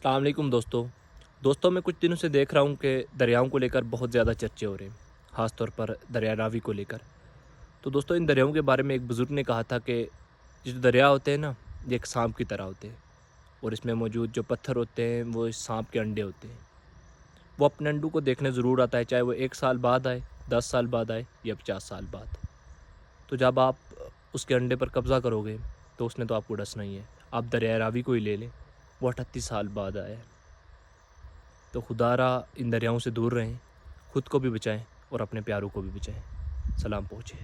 अस्सलाम वालेकुम दोस्तों मैं कुछ दिनों से देख रहा हूँ कि दरियाओं को लेकर बहुत ज़्यादा चर्चे हो रहे हैं, ख़ास तौर पर दरिया रावी को लेकर। तो दोस्तों इन दरियाओं के बारे में एक बुज़ुर्ग ने कहा था कि ये जो दरिया होते हैं ना, ये एक साँप की तरह होते हैं और इसमें मौजूद जो पत्थर होते हैं वो इस साँप के अंडे होते हैं। वो अपने अंडों को देखने ज़रूर आता है, चाहे वो 1 साल बाद आए, 10 साल बाद आए या 50 साल बाद। तो जब आप उसके अंडे पर कब्ज़ा करोगे तो उसने तो आपको डसना ही है। आप दरिया रावी को ही ले लें, वो 38 साल बाद आया है। तो खुदारा इन दरियाओं से दूर रहें, खुद को भी बचाएँ और अपने प्यारों को भी बचाएँ। सलाम पहुँचे।